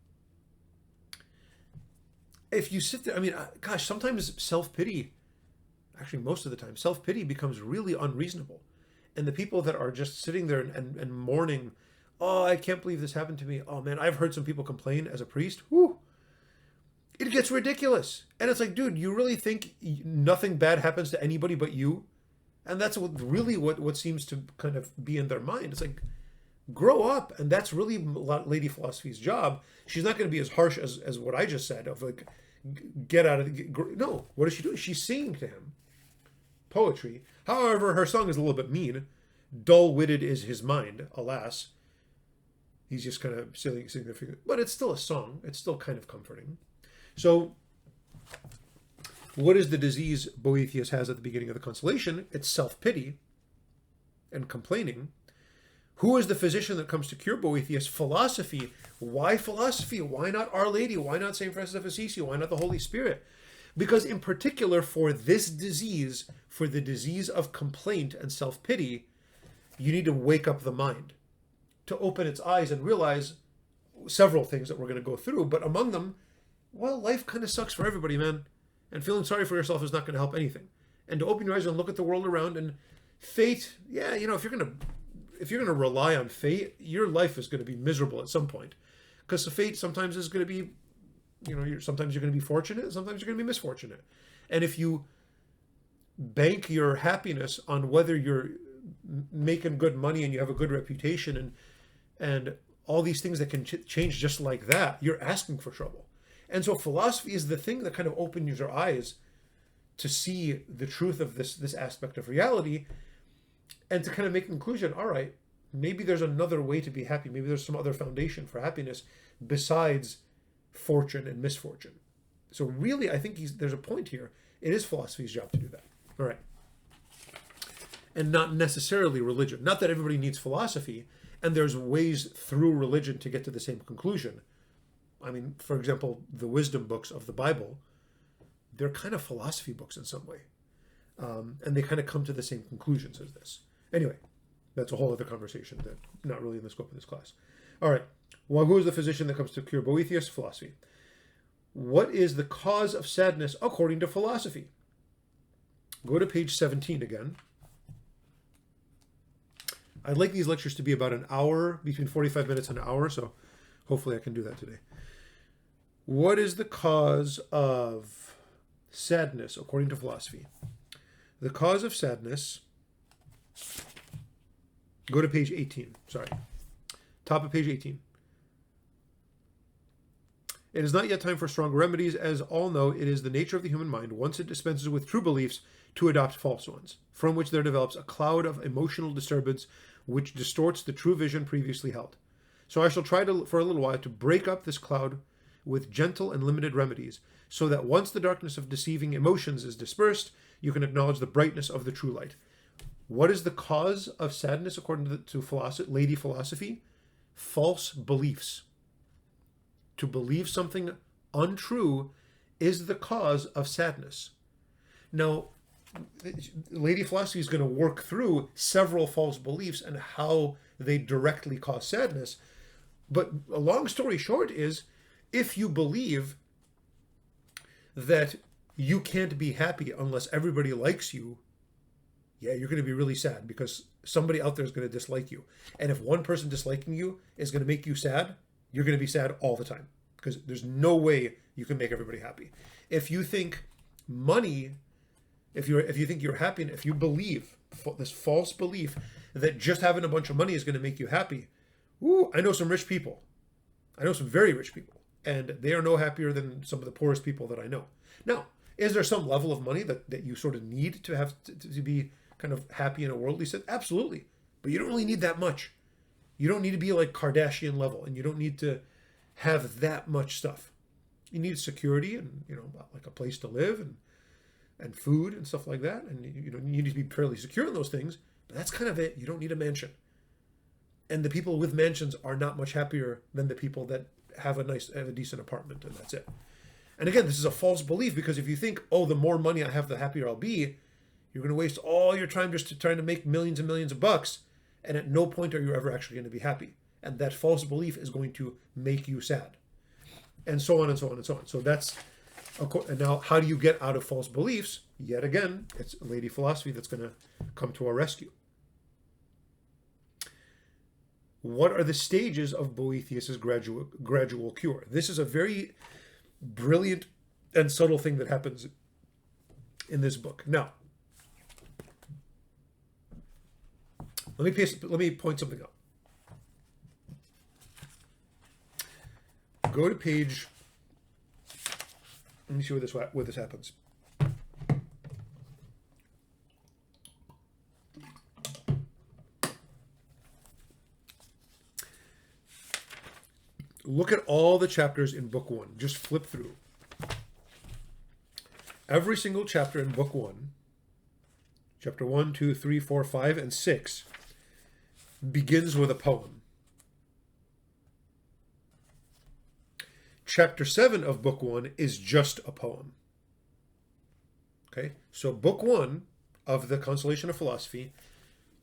if you sit there, I mean, gosh, sometimes self-pity, actually most of the time, self-pity becomes really unreasonable. And the people that are just sitting there and mourning, oh, I can't believe this happened to me. Oh man, I've heard some people complain as a priest. Whew, it gets ridiculous. And it's like, dude, you really think nothing bad happens to anybody but you? And that's what seems to kind of be in their mind. It's like, grow up. And that's really Lady Philosophy's job. She's not going to be as harsh as what I just said of like, get out of the... No, what is she doing? She's singing to him poetry. However, her song is a little bit mean. Dull-witted is his mind, alas. He's just kind of singing their figure. But it's still a song. It's still kind of comforting. So, what is the disease Boethius has at the beginning of the Consolation? It's self-pity and complaining. Who is the physician that comes to cure Boethius? Philosophy. Why philosophy? Why not Our Lady? Why not St. Francis of Assisi? Why not the Holy Spirit? Because in particular for this disease, for the disease of complaint and self-pity, you need to wake up the mind to open its eyes and realize several things that we're going to go through. But among them, well, life kind of sucks for everybody, man. And feeling sorry for yourself is not going to help anything. And to open your eyes and look at the world around, and fate, yeah, you know, if you're going to rely on fate, your life is going to be miserable at some point. Because the fate sometimes is going to be, you know, sometimes you're going to be fortunate, sometimes you're going to be misfortunate. And if you bank your happiness on whether you're making good money and you have a good reputation and all these things that can change just like that, you're asking for trouble. And so philosophy is the thing that kind of opens your eyes to see the truth of this aspect of reality, and to kind of make a conclusion, all right, maybe there's another way to be happy. Maybe there's some other foundation for happiness besides fortune and misfortune. So really, I think there's a point here. It is philosophy's job to do that. All right. And not necessarily religion. Not that everybody needs philosophy, and there's ways through religion to get to the same conclusion. I mean, for example, the wisdom books of the Bible, they're kind of philosophy books in some way. And they kind of come to the same conclusions as this. Anyway, that's a whole other conversation that not really in the scope of this class. All right. Well, who is the physician that comes to cure Boethius? Philosophy. What is the cause of sadness according to philosophy? Go to page 17 again. I'd like these lectures to be about an hour, between 45 minutes and an hour, so hopefully I can do that today. What is the cause of sadness according to philosophy? The cause of sadness, go to page 18, sorry. Top of page 18. It is not yet time for stronger remedies, as all know it is the nature of the human mind, once it dispenses with true beliefs, to adopt false ones, from which there develops a cloud of emotional disturbance which distorts the true vision previously held. So I shall try for a little while to break up this cloud with gentle and limited remedies, so that once the darkness of deceiving emotions is dispersed, you can acknowledge the brightness of the true light. What is the cause of sadness according to philosophy, Lady Philosophy? False beliefs. To believe something untrue is the cause of sadness. Now, Lady Philosophy is going to work through several false beliefs and how they directly cause sadness. But a long story short is, if you believe that you can't be happy unless everybody likes you, yeah, you're going to be really sad because somebody out there is going to dislike you. And if one person disliking you is going to make you sad, you're going to be sad all the time because there's no way you can make everybody happy. If you think money, if you think you're happy, and if you believe this false belief that just having a bunch of money is going to make you happy, I know some rich people. I know some very rich people, and they are no happier than some of the poorest people that I know. Now, Is there some level of money that you sort of need to have to be kind of happy in a worldly sense? Absolutely. But you don't really need that much. You don't need to be like Kardashian level, and you don't need to have that much stuff. You need security and, like a place to live and food and stuff like that. And you need to be fairly secure in those things, but that's kind of it. You don't need a mansion. And the people with mansions are not much happier than the people that have a decent apartment, and that's it. And again, this is a false belief, because if you think, oh, the more money I have, the happier I'll be, you're going to waste all your time just trying to make millions and millions of bucks, and at no point are you ever actually going to be happy. And that false belief is going to make you sad. And so on and so on and so on. So that's, and now how do you get out of false beliefs? Yet again, it's Lady Philosophy that's going to come to our rescue. What are the stages of Boethius's gradual cure? This is a very brilliant and subtle thing that happens in this book. Now, let me point something out. Go to page. Let me see where this happens. Look at all the chapters in book 1. Just flip through. Every single chapter in book 1, chapter 1, 2, 3, 4, 5, and 6, begins with a poem. Chapter 7 of book 1 is just a poem. Okay, so book 1 of the Consolation of Philosophy,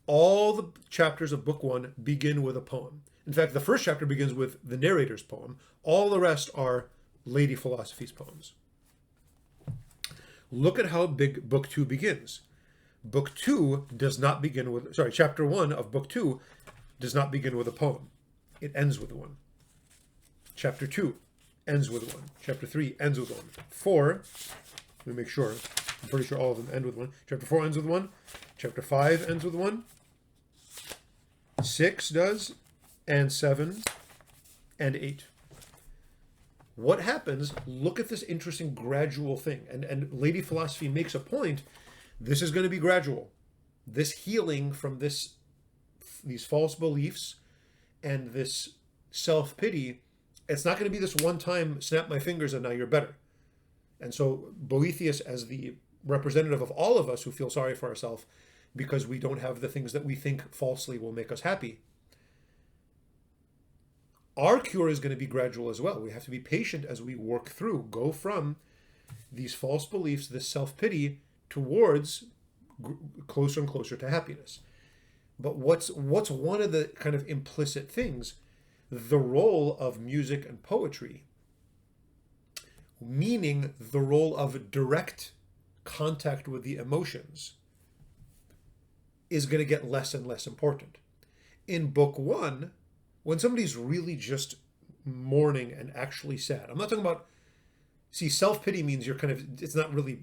all the chapters of book 1 begin with a poem. In fact, the first chapter begins with the narrator's poem. All the rest are Lady Philosophy's poems. Look at how big book 2 begins. Book 2 does not begin with, chapter 1 of book 2 does not begin with a poem. It ends with one. Chapter 2 ends with one. Chapter 3 ends with one. 4, let me make sure. I'm pretty sure all of them end with one. Chapter 4 ends with one. Chapter 5 ends with one. 6 does. And 7 and 8. What happens? Look at this interesting gradual thing. And Lady Philosophy makes a point. This is going to be gradual. This healing from these false beliefs and this self-pity, it's not going to be this one time, snap my fingers and now you're better. And so Boethius, as the representative of all of us who feel sorry for ourselves because we don't have the things that we think falsely will make us happy, our cure is going to be gradual as well. We have to be patient as we work through, go from these false beliefs, this self-pity, towards closer and closer to happiness. But what's one of the kind of implicit things? The role of music and poetry, meaning the role of direct contact with the emotions, is going to get less and less important. In book 1, when somebody's really just mourning and actually sad, I'm not talking about, self-pity means it's not really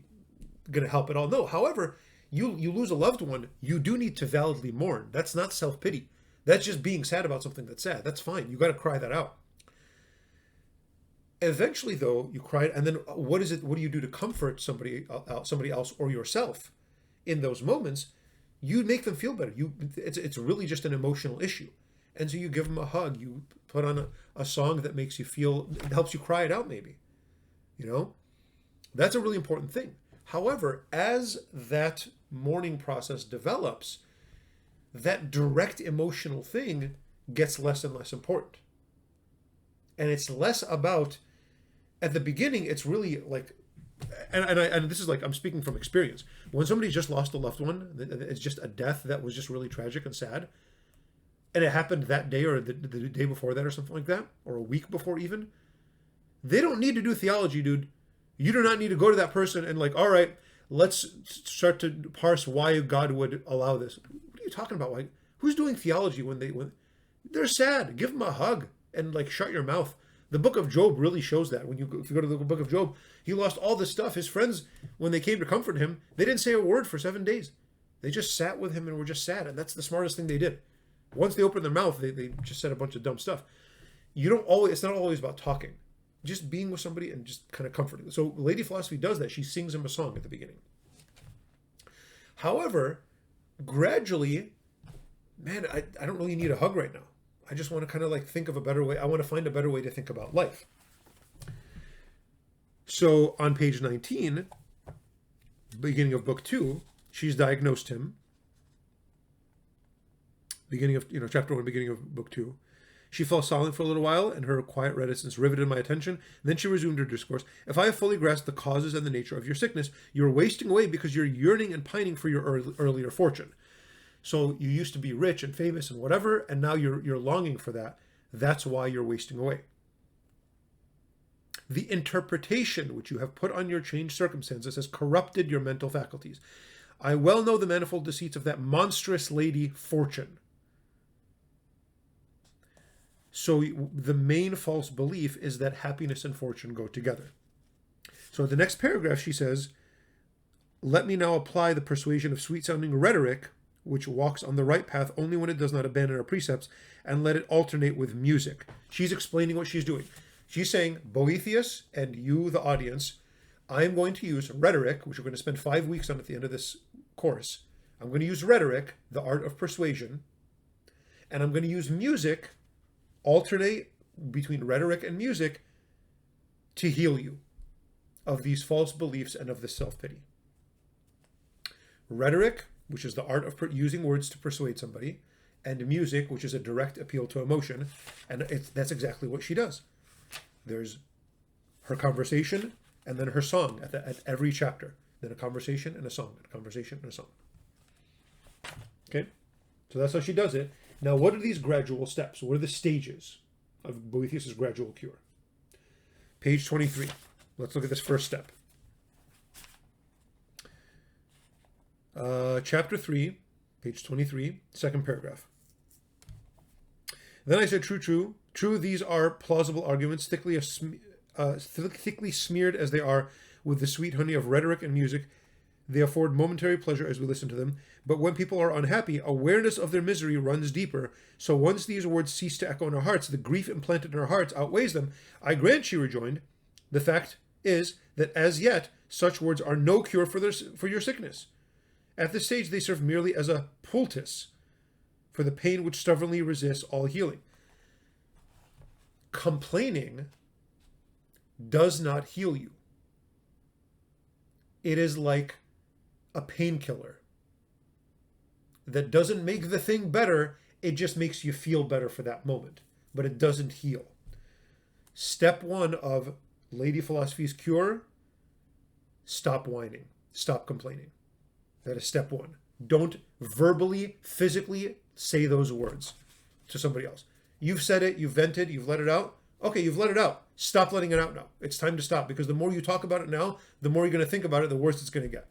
going to help at all. No, however, you lose a loved one, you do need to validly mourn. That's not self-pity. That's just being sad about something that's sad. That's fine. You got to cry that out. Eventually, though, you cry, and then what do you do to comfort somebody else or yourself in those moments? You make them feel better. It's really just an emotional issue. And so you give them a hug. You put on a song that makes you feel, helps you cry it out maybe. That's a really important thing. However, as that mourning process develops, that direct emotional thing gets less and less important. And it's less about, at the beginning, it's really like, and this is like, I'm speaking from experience. When somebody's just lost a loved one, it's just a death that was just really tragic and sad, and it happened that day or the day before that or something like that, or a week before even, they don't need to do theology, dude. You do not need to go to that person and like, all right, let's start to parse why God would allow this. What are you talking about? Like, who's doing theology when they're sad? Give them a hug and like shut your mouth. The book of Job really shows that. If you go to the book of Job, he lost all this stuff. His friends, when they came to comfort him, they didn't say a word for 7 days. They just sat with him and were just sad. And that's the smartest thing they did. Once they opened their mouth, they just said a bunch of dumb stuff. It's not always about talking. just being with somebody and just kind of comforting. So Lady Philosophy does that. She sings him a song at the beginning. However, gradually, man, I don't really need a hug right now. I just want to kind of like think of a better way. I want to find a better way to think about life. So on page 19, beginning of book 2, she's diagnosed him. Beginning of, chapter 1, beginning of book 2. She fell silent for a little while, and her quiet reticence riveted my attention. Then she resumed her discourse. If I have fully grasped the causes and the nature of your sickness, you're wasting away because you're yearning and pining for your earlier fortune. So you used to be rich and famous and whatever, and now you're longing for that. That's why you're wasting away. The interpretation which you have put on your changed circumstances has corrupted your mental faculties. I well know the manifold deceits of that monstrous lady, Fortune. So the main false belief is that happiness and fortune go together. So the next paragraph she says, let me now apply the persuasion of sweet-sounding rhetoric, which walks on the right path only when it does not abandon our precepts, and let it alternate with music. She's explaining what she's doing. She's saying, Boethius and you, the audience, I'm going to use rhetoric, which we're going to spend 5 weeks on at the end of this course. I'm going to use rhetoric, the art of persuasion, and I'm going to use music, alternate between rhetoric and music, to heal you of these false beliefs and of this self-pity. Rhetoric, which is the art of using words to persuade somebody, and music, which is a direct appeal to emotion, and that's exactly what she does. There's her conversation, and then her song at every chapter. Then a conversation and a song, and a conversation and a song. Okay? So that's how she does it. Now, what are these gradual steps? What are the stages of Boethius' gradual cure? Page 23. Let's look at this first step. Chapter 3, page 23, second paragraph. Then I said, true, these are plausible arguments, thickly smeared as they are with the sweet honey of rhetoric and music. They afford momentary pleasure as we listen to them. But when people are unhappy, awareness of their misery runs deeper. So once these words cease to echo in our hearts, the grief implanted in our hearts outweighs them. I grant, she rejoined, the fact is that as yet, such words are no cure for your sickness. At this stage, they serve merely as a poultice for the pain which stubbornly resists all healing. Complaining does not heal you. It is like a painkiller that doesn't make the thing better, it just makes you feel better for that moment, but it doesn't heal. Step 1 of Lady Philosophy's cure, stop whining, stop complaining. That is step 1. Don't verbally, physically say those words to somebody else. You've said it, you've vented, you've let it out. Okay, you've let it out. Stop letting it out now. It's time to stop, because the more you talk about it now, the more you're going to think about it, the worse it's going to get.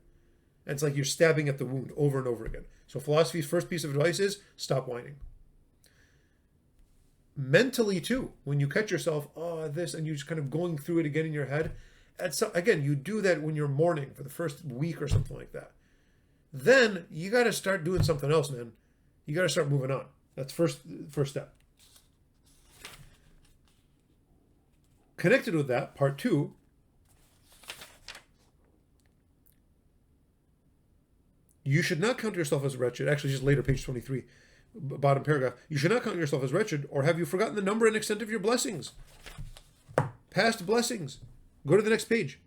And it's like you're stabbing at the wound over and over again. So philosophy's first piece of advice is stop whining. Mentally too, when you catch yourself, and you're just kind of going through it again in your head. Again, you do that when you're mourning for the first week or something like that. Then you got to start doing something else, man. You got to start moving on. That's first step. Connected with that, part 2, you should not count yourself as wretched. Actually, just later, page 23, bottom paragraph. You should not count yourself as wretched, or have you forgotten the number and extent of your blessings? Past blessings. Go to the next page.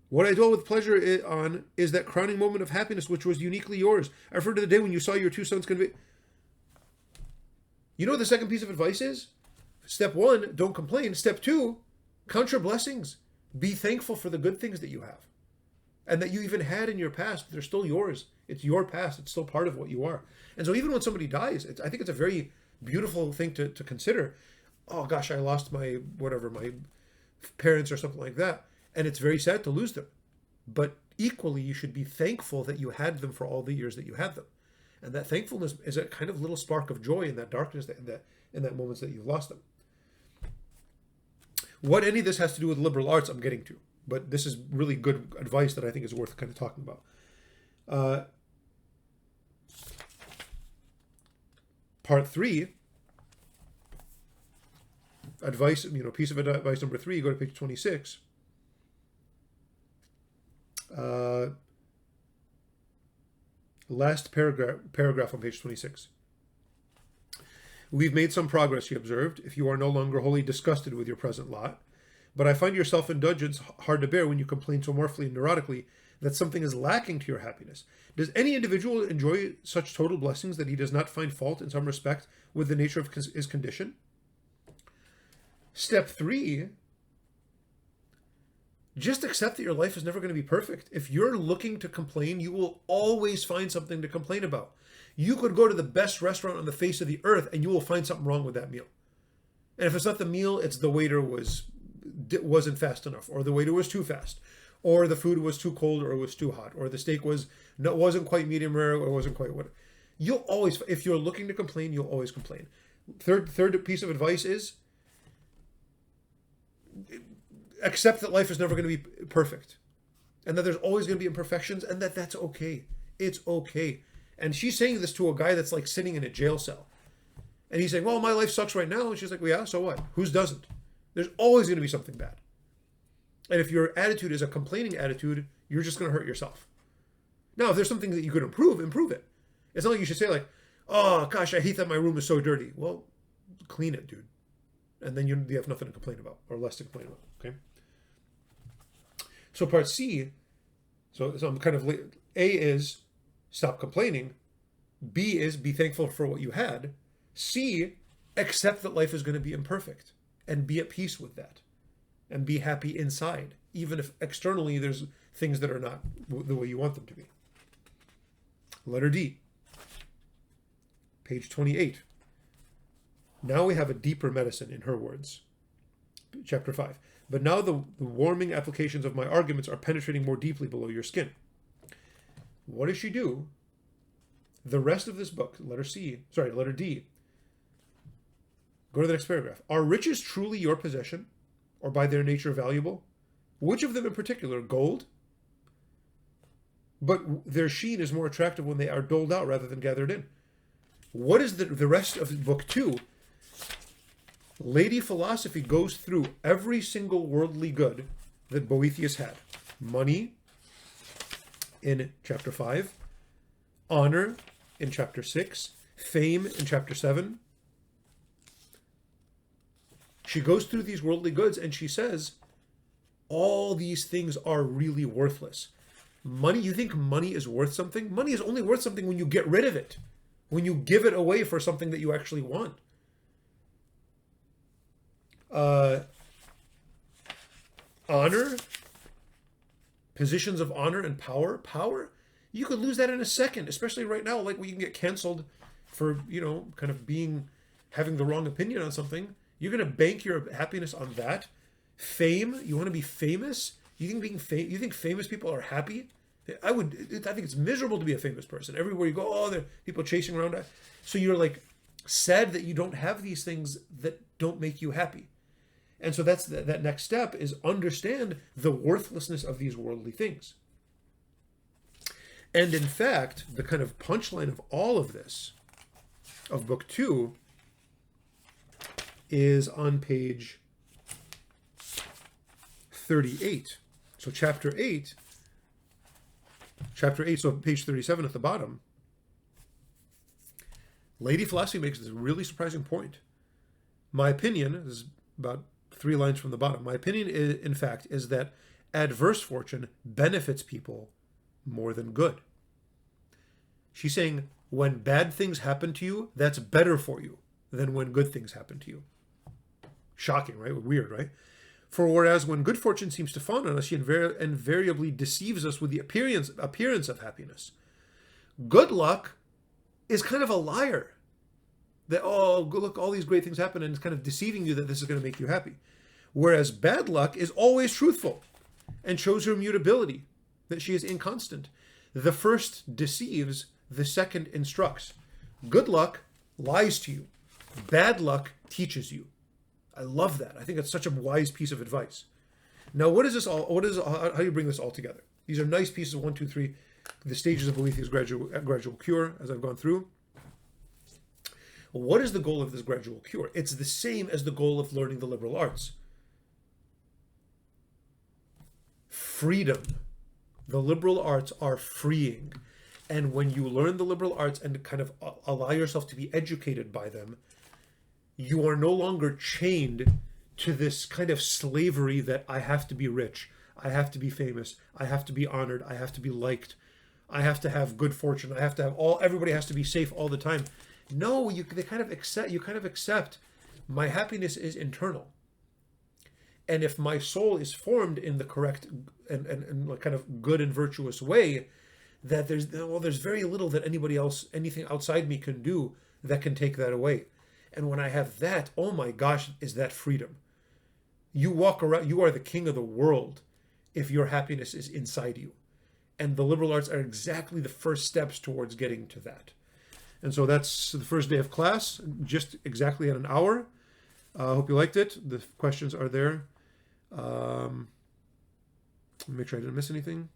What I dwell with pleasure on is that crowning moment of happiness which was uniquely yours. I refer to the day when you saw your 2 sons convey. You know what the second piece of advice is? Step 1, don't complain. Step 2, count your blessings. Be thankful for the good things that you have and that you even had in your past. They're still yours. It's your past. It's still part of what you are. And so even when somebody dies, I think it's a very beautiful thing to consider. Oh gosh, I lost my parents or something like that. And it's very sad to lose them. But equally, you should be thankful that you had them for all the years that you had them. And that thankfulness is a kind of little spark of joy in that darkness, in that moments that you've lost them. What any of this has to do with liberal arts, I'm getting to. But this is really good advice that I think is worth kind of talking about. Part 3. advice, piece of advice number 3, go to page 26. Last paragraph on page 26. We've made some progress, he observed, if you are no longer wholly disgusted with your present lot. But I find your self-indulgence hard to bear when you complain so morphily and neurotically that something is lacking to your happiness. Does any individual enjoy such total blessings that he does not find fault in some respect with the nature of his condition? Step 3, just accept that your life is never going to be perfect. If you're looking to complain, you will always find something to complain about. You could go to the best restaurant on the face of the earth and you will find something wrong with that meal. And if it's not the meal, it's the waiter wasn't fast enough, or the waiter was too fast, or the food was too cold, or it was too hot, or the steak wasn't quite medium rare, or wasn't quite what. You'll always, if you're looking to complain, you'll always complain. Third piece of advice is accept that life is never going to be perfect, and that there's always going to be imperfections, and that's okay. It's okay. And she's saying this to a guy that's like sitting in a jail cell, and he's saying, well, my life sucks right now. And she's like, well, yeah, so what? Whose doesn't? There's always going to be something bad. And if your attitude is a complaining attitude, you're just going to hurt yourself. Now, if there's something that you could improve it. It's not like you should say like, oh, gosh, I hate that my room is so dirty. Well, clean it, dude. And then you have nothing to complain about, or less to complain about, okay? So part C, so I'm kind of, A is stop complaining. B is be thankful for what you had. C, accept that life is going to be imperfect and be at peace with that and be happy inside, even if externally there's things that are not the way you want them to be. Letter D, page 28. Now we have a deeper medicine, in her words. Chapter 5. But now the warming applications of my arguments are penetrating more deeply below your skin. What does she do? The rest of this book, letter D. Go to the next paragraph. Are riches truly your possession, or by their nature valuable? Which of them in particular? Gold? But their sheen is more attractive when they are doled out rather than gathered in. What is the rest of book 2? Lady Philosophy goes through every single worldly good that Boethius had. Money in chapter 5, honor in chapter 6, fame in chapter 7. She goes through these worldly goods and she says, all these things are really worthless. Money, you think money is worth something? Money is only worth something when you get rid of it, when you give it away for something that you actually want. Honor, positions of honor and power, you could lose that in a second, especially right now, like when you can get canceled for, kind of having the wrong opinion on something. You're going to bank your happiness on that. Fame, you want to be famous? You think famous people are happy? I think it's miserable to be a famous person. Everywhere you go, there are people chasing around. So you're like sad that you don't have these things that don't make you happy. And so that's that next step is understand the worthlessness of these worldly things. And in fact, the kind of punchline of all of this, of book 2, is on page 38. So chapter 8, so page 37 at the bottom, Lady Philosophy makes this really surprising point. My opinion is about 3 lines from the bottom. My opinion, in fact, is that adverse fortune benefits people more than good. She's saying when bad things happen to you, that's better for you than when good things happen to you. Shocking, right? Weird, right? For whereas when good fortune seems to fawn on us, she invariably deceives us with the appearance of happiness. Good luck is kind of a liar. That, look, all these great things happen, and it's kind of deceiving you that this is going to make you happy. Whereas bad luck is always truthful and shows her mutability, that she is inconstant. The first deceives, the second instructs. Good luck lies to you. Bad luck teaches you. I love that. I think it's such a wise piece of advice. Now, how do you bring this all together? These are nice pieces of 1, 2, 3, the stages of Boethius' gradual cure, as I've gone through. What is the goal of this gradual cure? It's the same as the goal of learning the liberal arts. Freedom. The liberal arts are freeing. And when you learn the liberal arts and kind of allow yourself to be educated by them, you are no longer chained to this kind of slavery that I have to be rich, I have to be famous, I have to be honored, I have to be liked, I have to have good fortune, I have to have everybody has to be safe all the time. No, you kind of accept my happiness is internal. And if my soul is formed in the correct and kind of good and virtuous way, that there's very little that anything outside me can do that can take that away. And when I have that, oh my gosh, is that freedom. You walk around, you are the king of the world if your happiness is inside you. And the liberal arts are exactly the first steps towards getting to that. And so that's the first day of class, just exactly at an hour. I hope you liked it. The questions are there. Make sure I didn't miss anything.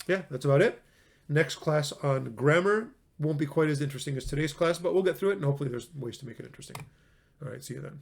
Yeah, that's about it. Next class on grammar won't be quite as interesting as today's class, but we'll get through it, and hopefully there's ways to make it interesting. All right, see you then.